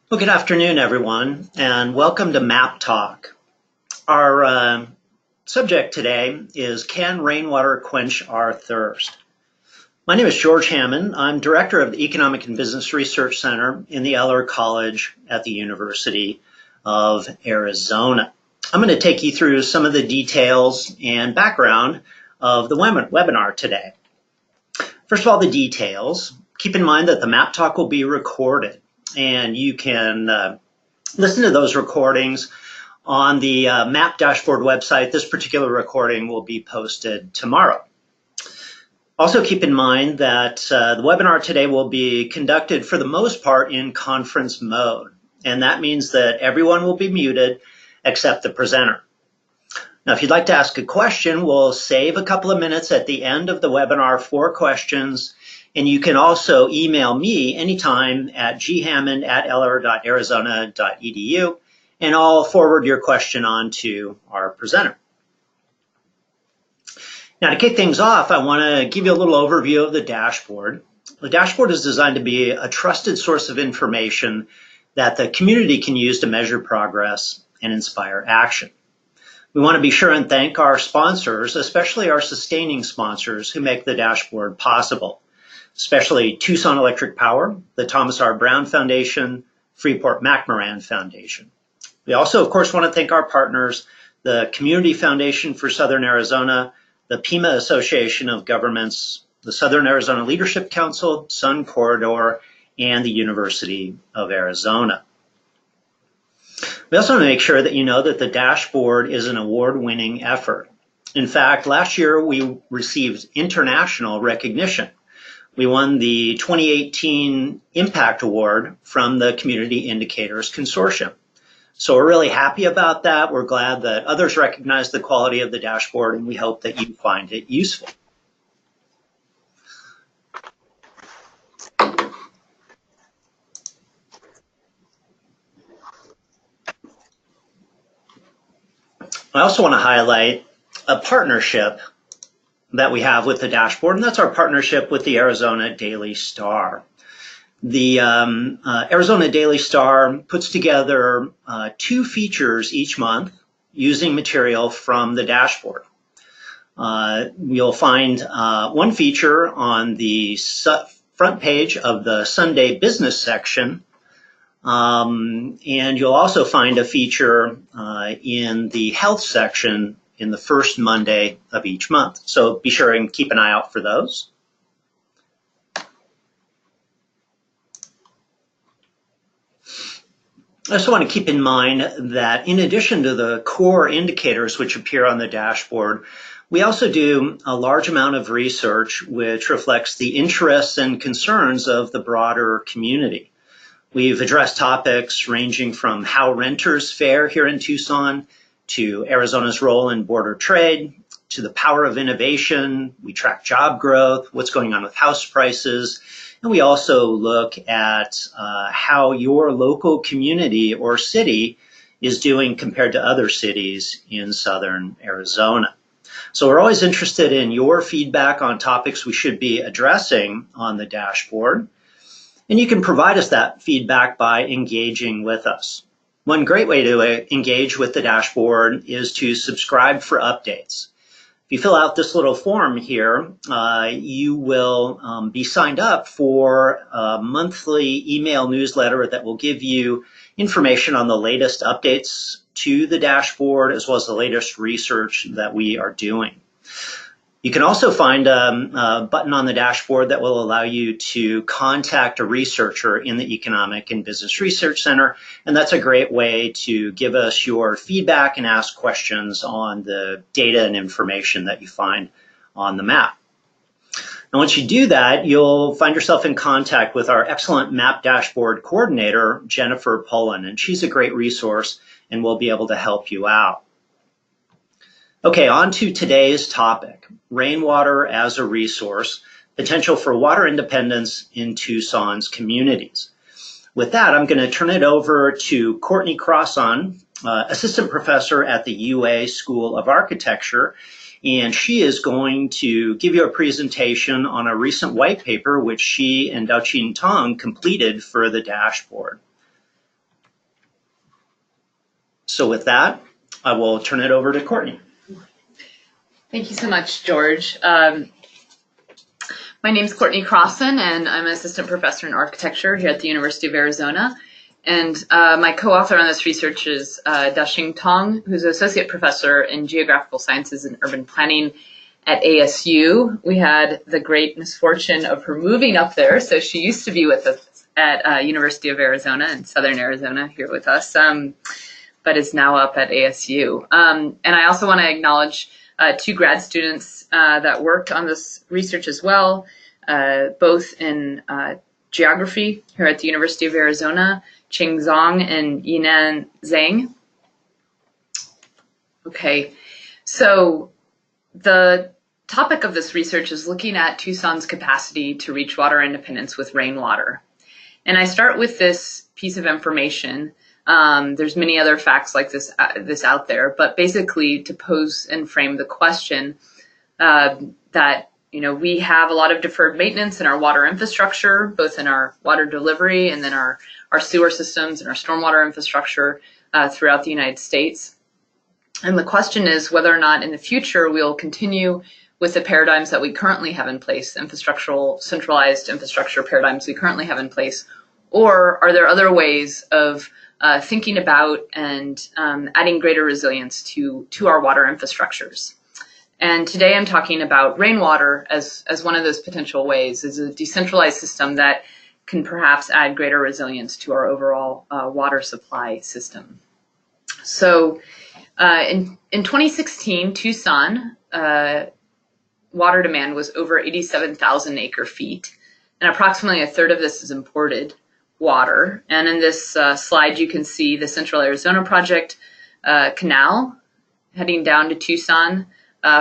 Well, good afternoon, everyone, and welcome to Map Talk. Our subject today is Can Rainwater Quench Our Thirst? My name is George Hammond. I'm Director of the Economic and Business Research Center in the Eller College at the University of Arizona. I'm going to take you through some of the details and background of the webinar today. First of all, the details. Keep in mind that the Map Talk will be recorded, and you can listen to those recordings on the MAP dashboard website. This particular recording will be posted tomorrow. Also keep in mind that the webinar today will be conducted for the most part in conference mode, and that means that everyone will be muted except the presenter. Now, if you'd like to ask a question, we'll save a couple of minutes at the end of the webinar for questions, and you can also email me anytime at ghammond@eller.arizona.edu, and I'll forward your question on to our presenter. Now, to kick things off, I want to give you a little overview of the dashboard. The dashboard is designed to be a trusted source of information that the community can use to measure progress and inspire action. We want to be sure and thank our sponsors, especially our sustaining sponsors who make the dashboard possible, especially Tucson Electric Power, the Thomas R. Brown Foundation, Freeport-McMoran Foundation. We also, of course, want to thank our partners, the Community Foundation for Southern Arizona, the Pima Association of Governments, the Southern Arizona Leadership Council, Sun Corridor, and the University of Arizona. We also want to make sure that you know that the dashboard is an award-winning effort. In fact, last year we received international recognition. We won the 2018 Impact Award from the Community Indicators Consortium. So we're really happy about that. We're glad that others recognize the quality of the dashboard, and we hope that you find it useful. I also want to highlight a partnership that we have with the dashboard, and that's our partnership with the Arizona Daily Star. The Arizona Daily Star puts together 2 features each month using material from the dashboard. You'll find one feature on the front page of the Sunday business section, and you'll also find a feature in the health section in the first Monday of each month. So be sure and keep an eye out for those. I also want to keep in mind that in addition to the core indicators which appear on the dashboard, we also do a large amount of research which reflects the interests and concerns of the broader community. We've addressed topics ranging from how renters fare here in Tucson, to Arizona's role in border trade, to the power of innovation. We track job growth, what's going on with house prices, and we also look at how your local community or city is doing compared to other cities in southern Arizona. So we're always interested in your feedback on topics we should be addressing on the dashboard. And you can provide us that feedback by engaging with us. One great way to engage with the dashboard is to subscribe for updates. If you fill out this little form here, you will be signed up for a monthly email newsletter that will give you information on the latest updates to the dashboard as well as the latest research that we are doing. You can also find a button on the dashboard that will allow you to contact a researcher in the Economic and Business Research Center, and that's a great way to give us your feedback and ask questions on the data and information that you find on the map. And once you do that, you'll find yourself in contact with our excellent map dashboard coordinator, Jennifer Pullen, and she's a great resource and will be able to help you out. Okay, on to today's topic, rainwater as a resource, potential for water independence in Tucson's communities. With that, I'm going to turn it over to Courtney Crosson, assistant professor at the UA School of Architecture, and she is going to give you a presentation on a recent white paper which she and Dao-Chin Tong completed for the dashboard. So with that, I will turn it over to Courtney. Thank you so much, George. My name is Courtney Crossan, and I'm an assistant professor in architecture here at the University of Arizona. And my co-author on this research is Daxing Tong, who's an associate professor in geographical sciences and urban planning at ASU. We had the great misfortune of her moving up there, so she used to be with us at University of Arizona in Southern Arizona here with us, but is now up at ASU. And I also want to acknowledge two grad students that worked on this research as well, both in geography here at the University of Arizona, Qing Zhang and Yinan Zhang. Okay, so the topic of this research is looking at Tucson's capacity to reach water independence with rainwater. And I start with this piece of information. There's many other facts like this out there, but basically to pose and frame the question that we have a lot of deferred maintenance in our water infrastructure, both in our water delivery and then our sewer systems and our stormwater infrastructure throughout the United States. And the question is whether or not in the future we'll continue with the paradigms that we currently have in place, infrastructural, centralized infrastructure paradigms we currently have in place, or are there other ways of thinking about and adding greater resilience to our water infrastructures. And today I'm talking about rainwater as one of those potential ways, as a decentralized system that can perhaps add greater resilience to our overall water supply system. So in 2016, Tucson water demand was over 87,000 acre feet, and approximately a third of this is imported water. And in this slide, you can see the Central Arizona Project canal heading down to Tucson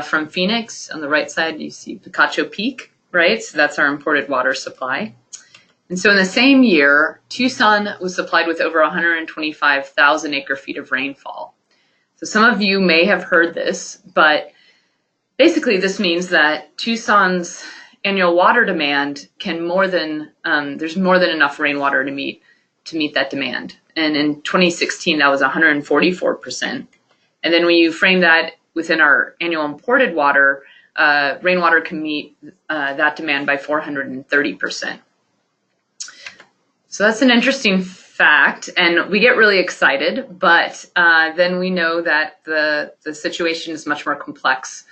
from Phoenix. On the right side, you see Picacho Peak, right? So that's our imported water supply. And so in the same year, Tucson was supplied with over 125,000 acre feet of rainfall. So some of you may have heard this, but basically this means that Tucson's annual water demand can there's more than enough rainwater to meet that demand. And in 2016, that was 144%. And then when you frame that within our annual imported water, rainwater can meet that demand by 430%. So that's an interesting fact, and we get really excited, but then we know that the situation is much more complex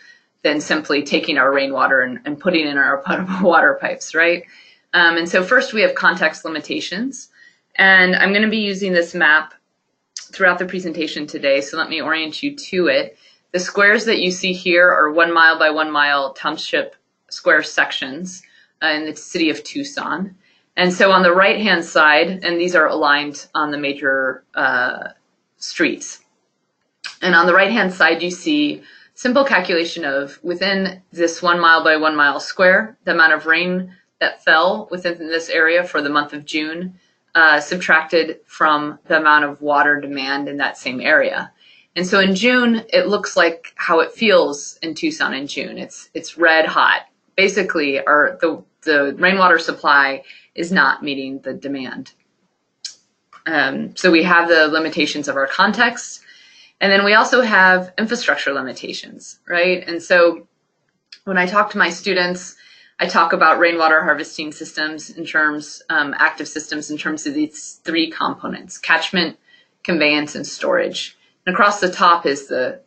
than simply taking our rainwater and putting in our potable water pipes, right? And so first we have context limitations, and I'm going to be using this map throughout the presentation today, so let me orient you to it. The squares that you see here are 1 mile by 1 mile township square sections in the city of Tucson. And so on the right-hand side, and these are aligned on the major streets. And on the right-hand side, you see simple calculation of within this 1 mile by 1 mile square, the amount of rain that fell within this area for the month of June, subtracted from the amount of water demand in that same area. And so in June, it looks like how it feels in Tucson in June. It's red hot. Basically, the rainwater supply is not meeting the demand. So we have the limitations of our context. And then we also have infrastructure limitations, right? And so when I talk to my students, I talk about rainwater harvesting systems in terms, active systems in terms of these three components: catchment, conveyance, and storage. And across the top is the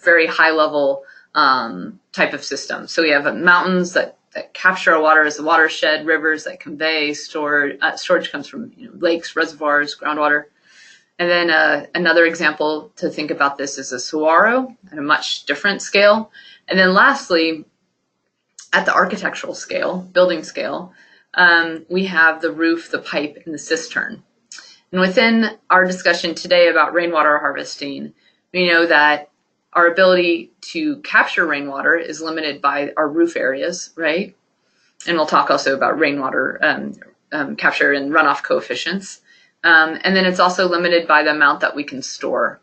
very high level type of system. So we have mountains that capture our water as a watershed, rivers that convey, storage comes from lakes, reservoirs, groundwater. And then another example to think about this is a saguaro at a much different scale. And then lastly, at the architectural scale, building scale, we have the roof, the pipe, and the cistern. And within our discussion today about rainwater harvesting, we know that our ability to capture rainwater is limited by our roof areas, right? And we'll talk also about rainwater capture and runoff coefficients. And then it's also limited by the amount that we can store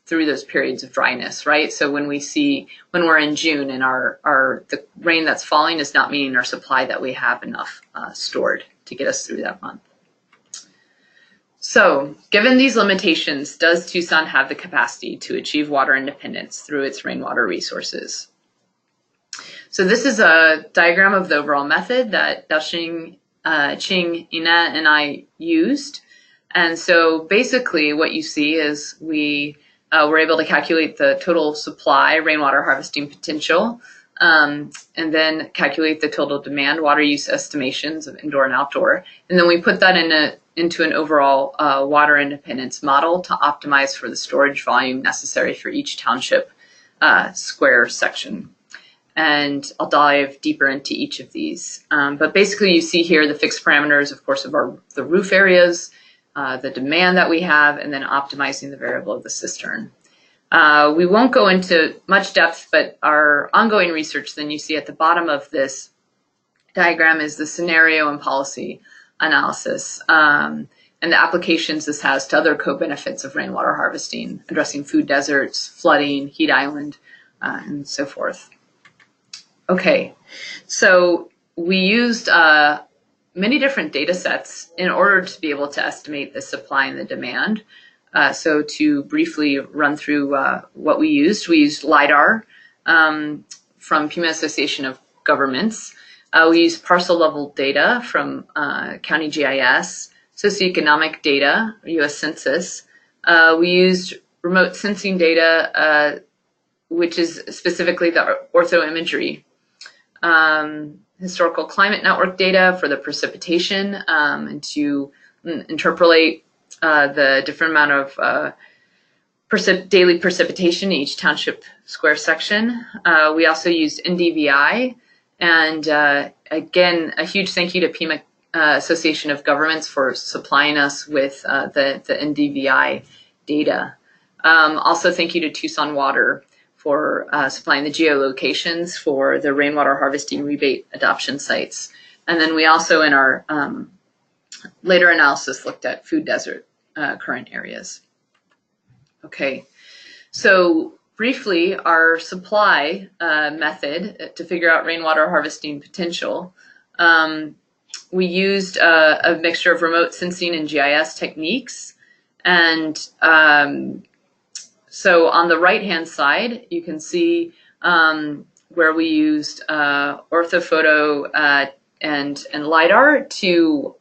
through those periods of dryness, right? So when we're in June and the rain that's falling is not meeting our supply, that we have enough stored to get us through that month. So, given these limitations, does Tucson have the capacity to achieve water independence through its rainwater resources? So this is a diagram of the overall method that Daoxing, Qing, Ina, and I used. And so basically what you see is we were able to calculate the total supply rainwater harvesting potential, and then calculate the total demand water use estimations of indoor and outdoor. And then we put that into an overall water independence model to optimize for the storage volume necessary for each township square section. And I'll dive deeper into each of these. But basically you see here the fixed parameters, of course, of the roof areas, the demand that we have, and then optimizing the variable of the cistern. We won't go into much depth, but our ongoing research then you see at the bottom of this diagram is the scenario and policy analysis, and the applications this has to other co-benefits of rainwater harvesting, addressing food deserts, flooding, heat island, and so forth. Okay, so we used many different data sets in order to be able to estimate the supply and the demand. So to briefly run through what we used LIDAR from Pima Association of Governments. We used parcel level data from County GIS, socioeconomic data, US Census. We used remote sensing data, which is specifically the orthoimagery. Historical climate network data for the precipitation, and to interpolate the different amount of daily precipitation in each township square section. We also used NDVI, and again, a huge thank you to Pima Association of Governments for supplying us with the NDVI data. Also, thank you to Tucson Water for supplying the geolocations for the rainwater harvesting rebate adoption sites. And then we also, in our later analysis, looked at food desert current areas. Okay, so briefly, our supply method to figure out rainwater harvesting potential, we used a mixture of remote sensing and GIS techniques. And so on the right-hand side, you can see where we used orthophoto and LIDAR to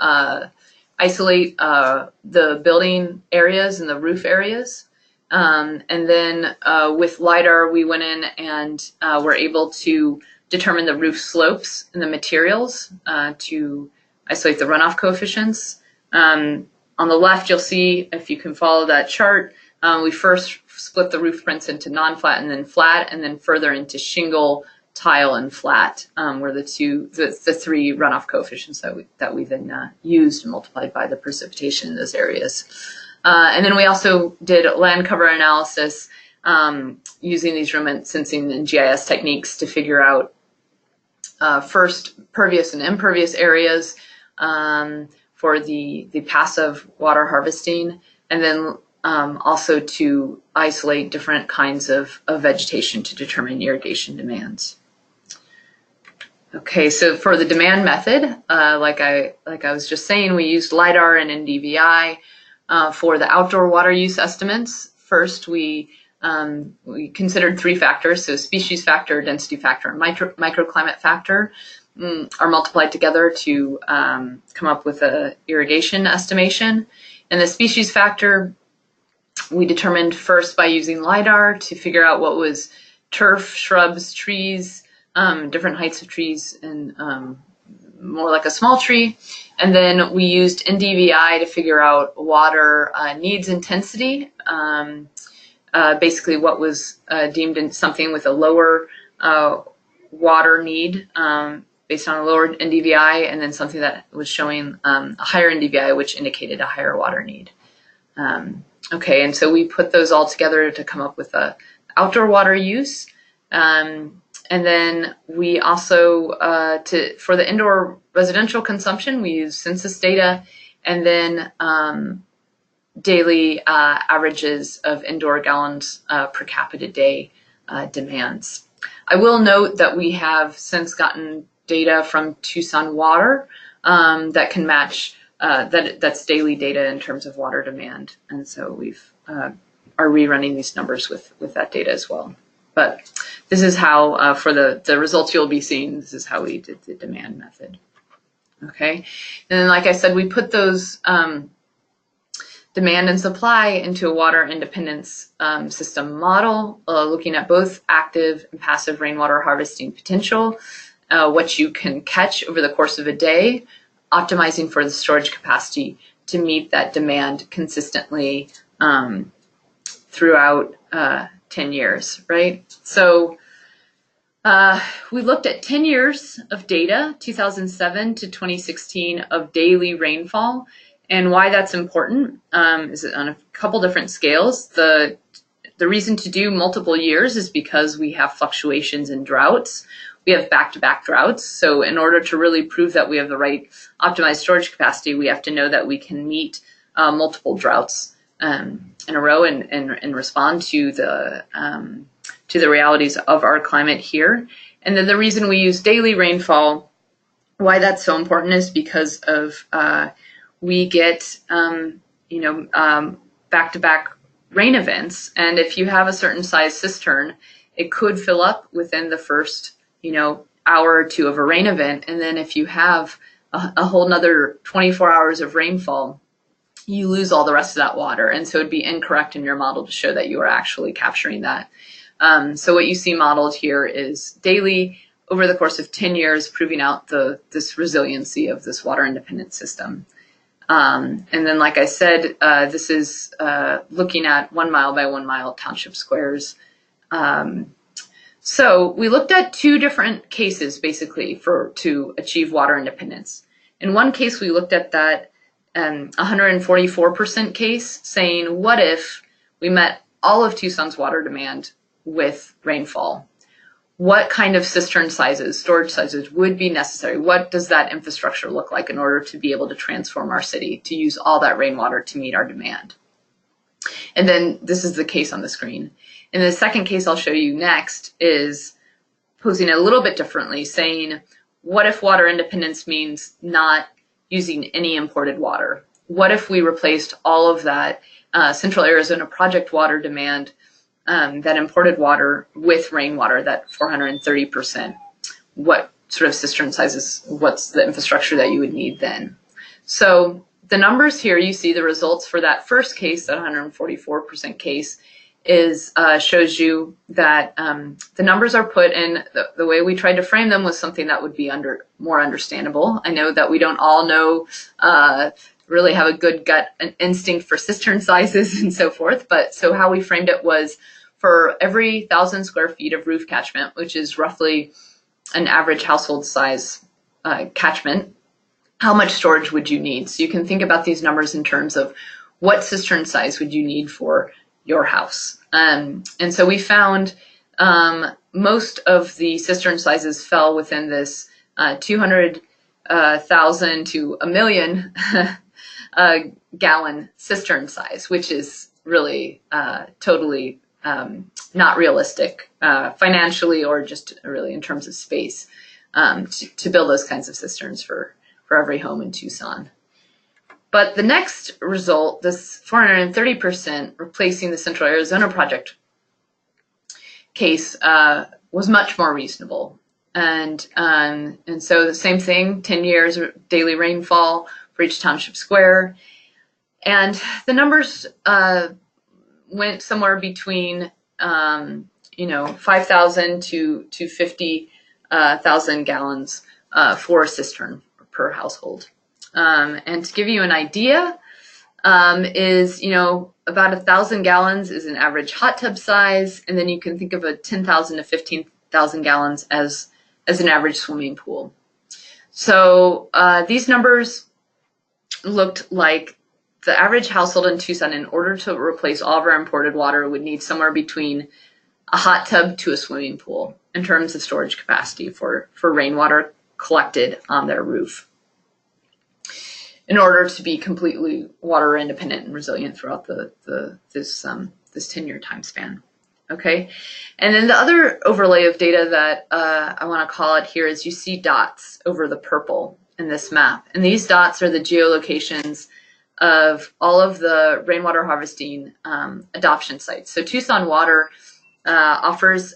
isolate the building areas and the roof areas. And then with LIDAR, we went in and were able to determine the roof slopes and the materials to isolate the runoff coefficients. On the left, you'll see, if you can follow that chart, we first split the roof prints into non-flat and then flat, and then further into shingle, tile, and flat, were the three runoff coefficients that we then used and multiplied by the precipitation in those areas. And then we also did land cover analysis using these remote sensing and GIS techniques to figure out first pervious and impervious areas for the passive water harvesting, and then also to isolate different kinds of vegetation to determine irrigation demands. Okay, so for the demand method, like I was just saying, we used LIDAR and NDVI for the outdoor water use estimates. First, we considered three factors, so species factor, density factor, and microclimate factor are multiplied together to come up with an irrigation estimation. And the species factor, we determined first by using LIDAR to figure out what was turf, shrubs, trees, different heights of trees, and more like a small tree. And then we used NDVI to figure out water needs intensity, basically what was deemed something with a lower water need based on a lower NDVI, and then something that was showing a higher NDVI, which indicated a higher water need. Okay, and so we put those all together to come up with a outdoor water use. And then we also, for the indoor residential consumption, we use census data, and then daily averages of indoor gallons per capita day demands. I will note that we have since gotten data from Tucson Water that can match that's daily data in terms of water demand. And so we've are rerunning these numbers with that data as well. But this is how, for the results you'll be seeing, this is how we did the demand method. Okay, and then like I said, we put those demand and supply into a water independence system model, looking at both active and passive rainwater harvesting potential, what you can catch over the course of a day, optimizing for the storage capacity to meet that demand consistently throughout 10 years, right? So we looked at 10 years of data, 2007 to 2016, of daily rainfall. And why that's important is on a couple different scales. The reason to do multiple years is because we have fluctuations in droughts. We have back-to-back droughts. So in order to really prove that we have the right optimized storage capacity, we have to know that we can meet multiple droughts in a row and respond to the realities of our climate here. And then the reason we use daily rainfall, why that's so important, is because of we get back-to-back rain events, and if you have a certain size cistern, it could fill up within the first hour or two of a rain event, and then if you have a whole nother 24 hours of rainfall, you lose all the rest of that water, and so it'd be incorrect in your model to show that you are actually capturing that. So what you see modeled here is daily over the course of 10 years, proving out this resiliency of this water independent system. And then, like I said, this is looking at 1 mile by 1 mile township squares. So we looked at two different cases, basically, to achieve water independence. In one case, we looked at that 144% case, saying, what if we met all of Tucson's water demand with rainfall? What kind of cistern sizes, storage sizes would be necessary? What does that infrastructure look like in order to be able to transform our city, to use all that rainwater to meet our demand? And then this is the case on the screen. And the second case I'll show you next is posing it a little bit differently, saying, what if water independence means not using any imported water? What if we replaced all of that Central Arizona Project water demand, that imported water, with rainwater, that 430%? What sort of cistern sizes, what's the infrastructure that you would need then? So the numbers here, you see the results for that first case, that 144% case, is shows you that the numbers are put in, the way we tried to frame them was something that would be more understandable. I know that we don't all know, really have a good gut instinct for cistern sizes and so forth, but so how we framed it was, for every 1,000 square feet of roof catchment, which is roughly an average household size catchment, how much storage would you need? So you can think about these numbers in terms of what cistern size would you need for your house. And so we found most of the cistern sizes fell within this 200,000 to 1 million gallon cistern size, which is really totally not realistic financially, or just really in terms of space, to build those kinds of cisterns for every home in Tucson. But the next result, this 430% replacing the Central Arizona Project case, was much more reasonable. And so the same thing, 10 years daily rainfall for each township square. And the numbers went somewhere between 5,000 to 50,000 gallons for a cistern per household. And to give you an idea, is about 1,000 gallons is an average hot tub size, and then you can think of a 10,000 to 15,000 gallons as an average swimming pool. So these numbers looked like the average household in Tucson, in order to replace all of our imported water, would need somewhere between a hot tub to a swimming pool in terms of storage capacity for rainwater collected on their roof, in order to be completely water independent and resilient throughout this 10-year time span. Okay, and then the other overlay of data that I want to call it here is, you see dots over the purple, in this map. And these dots are the geolocations of all of the rainwater harvesting adoption sites. So Tucson Water offers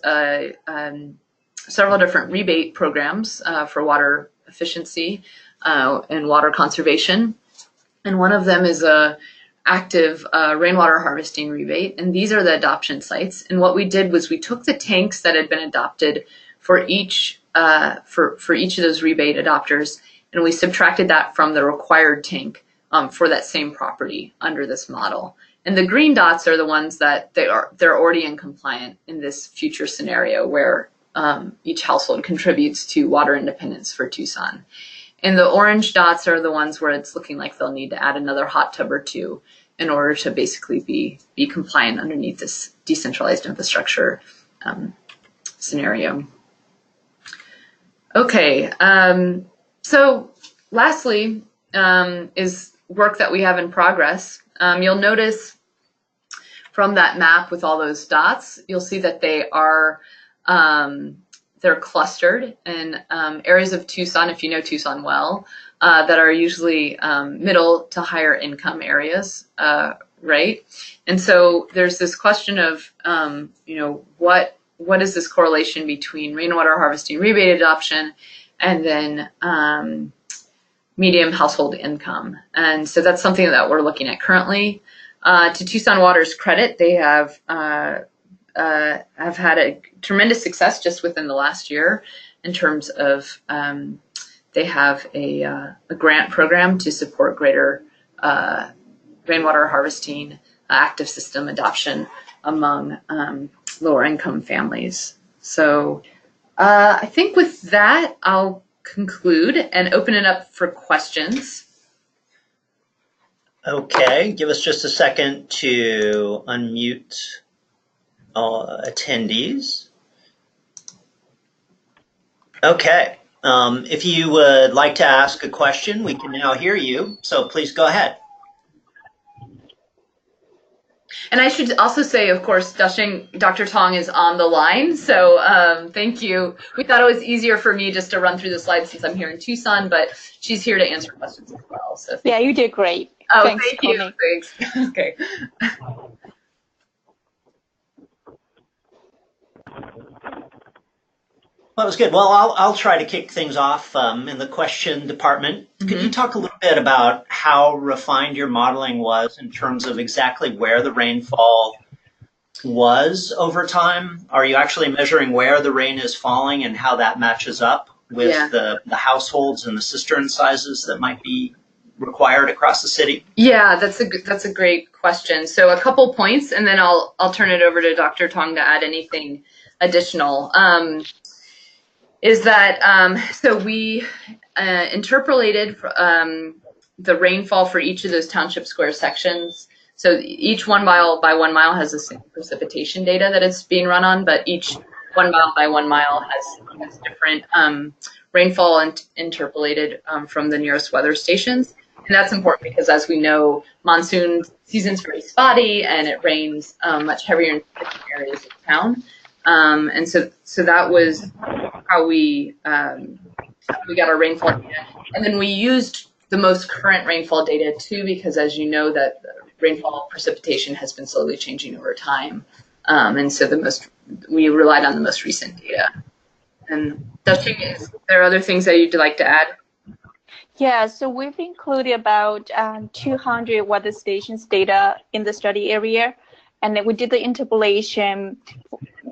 several different rebate programs for water efficiency and water conservation. And one of them is a active rainwater harvesting rebate. And these are the adoption sites. And what we did was we took the tanks that had been adopted for each for each of those rebate adopters, and we subtracted that from the required tank for that same property under this model. And the green dots are the ones that they're already in compliant in this future scenario where each household contributes to water independence for Tucson. And the orange dots are the ones where it's looking like they'll need to add another hot tub or two in order to basically be compliant underneath this decentralized infrastructure scenario. Okay, so lastly is work that we have in progress. You'll notice from that map with all those dots, you'll see that they are they're clustered in areas of Tucson, if you know Tucson well, that are usually middle to higher income areas, right? And so there's this question of, what is this correlation between rainwater harvesting rebate adoption and then medium household income? And so that's something that we're looking at currently. To Tucson Water's credit, they have had a tremendous success just within the last year in terms of they have a grant program to support greater rainwater harvesting active system adoption among lower income families. So I think with that, I'll conclude and open it up for questions. Okay, give us just a second to unmute attendees. Okay, if you would like to ask a question, we can now hear you, so please go ahead. And I should also say, of course, Dr. Tong is on the line, so thank you. We thought it was easier for me just to run through the slides since I'm here in Tucson, but she's here to answer questions as well. So yeah, you did great. Oh, Thanks, thank you. Thanks. Okay. Well, that was good. Well, I'll try to kick things off in the question department. Mm-hmm. Could you talk a little bit about how refined your modeling was in terms of exactly where the rainfall was over time? Are you actually measuring where the rain is falling and how that matches up with the households and the cistern sizes that might be required across the city? Yeah, that's a great question. So a couple points, and then I'll turn it over to Dr. Tong to add anything additional. Is that so we interpolated the rainfall for each of those township square sections. So each 1 mile by 1 mile has the same precipitation data that it's being run on, but each 1 mile by 1 mile has different rainfall interpolated from the nearest weather stations. And that's important because, as we know, monsoon season's very spotty and it rains much heavier in different areas of town. And so that was how we got our rainfall data. And then we used the most current rainfall data too, because as you know, that rainfall precipitation has been slowly changing over time. And so we relied on the most recent data. And Dustin, is there other things that you'd like to add? Yeah, so we've included about 200 weather stations data in the study area. And then we did the interpolation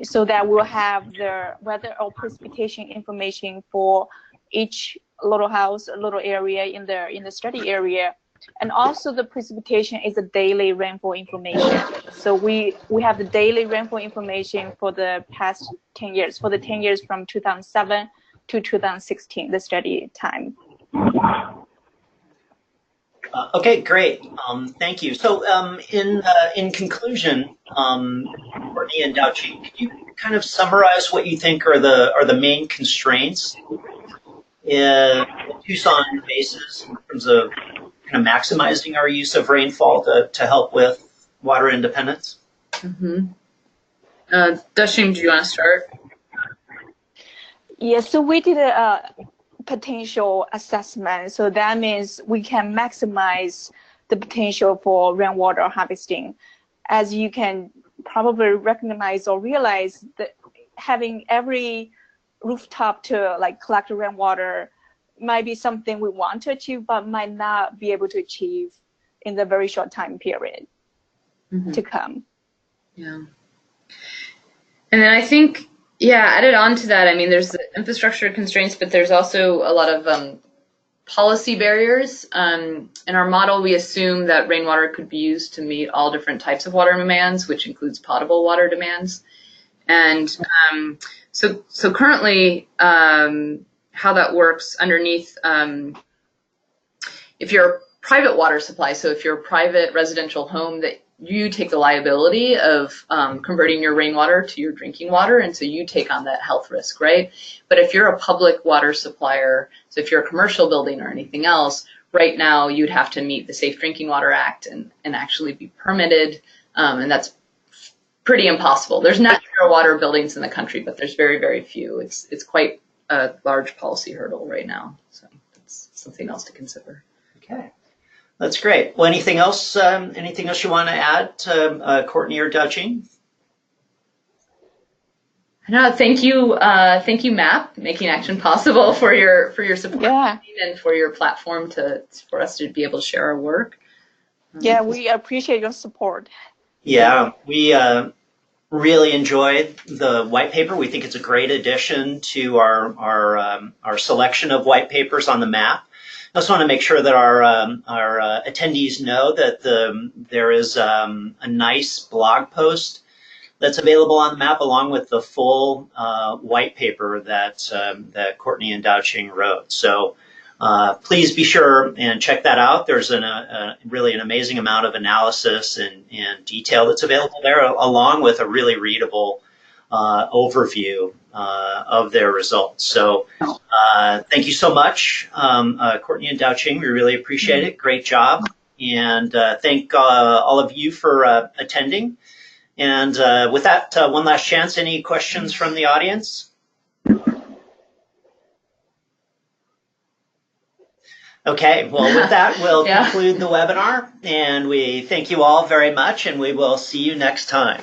so that we'll have the weather or precipitation information for each little house, little area in the study area. And also the precipitation is a daily rainfall information. So we have the daily rainfall information for the past 10 years, for the 10 years from 2007 to 2016, the study time. Okay, great. Thank you. So in conclusion, Courtney and Daoqi, could you kind of summarize what you think are the main constraints in Tucson bases in terms of kind of maximizing our use of rainfall to help with water independence? Mm-hmm. Dustin, do you want to start? Yeah, so we did potential assessment. So that means we can maximize the potential for rainwater harvesting. As you can probably recognize or realize, that having every rooftop to like collect rainwater might be something we want to achieve, but might not be able to achieve in the very short time period to come. Yeah. And then I think, added on to that, I mean, there's the infrastructure constraints, but there's also a lot of policy barriers. In our model, we assume that rainwater could be used to meet all different types of water demands, which includes potable water demands. And so currently, how that works underneath, if you're a private water supply, so if you're a private residential home, that you take the liability of converting your rainwater to your drinking water, and so you take on that health risk, right? But if you're a public water supplier, so if you're a commercial building or anything else, right now you'd have to meet the Safe Drinking Water Act and actually be permitted, and that's pretty impossible. There's net zero water buildings in the country, but there's very, very few. It's quite a large policy hurdle right now, so that's something else to consider. Okay. That's great. Well, anything else you want to add to Courtney or Dao-Jing? No, thank you, MAP, Making Action Possible, for your support and for your platform for us to be able to share our work. We appreciate your support. Yeah, we really enjoyed the white paper. We think it's a great addition to our selection of white papers on the map. I also want to make sure that our attendees know that there is a nice blog post that's available on the map, along with the full white paper that Courtney and Dao-Jing wrote. So please be sure and check that out. There's really an amazing amount of analysis and detail that's available there, along with a really readable overview of their results. So thank you so much, Courtney and Dao-Jing. We really appreciate it. Great job. And thank all of you for attending. And with that, one last chance, any questions from the audience? Okay, well, with that, we'll conclude the webinar. And we thank you all very much, and we will see you next time.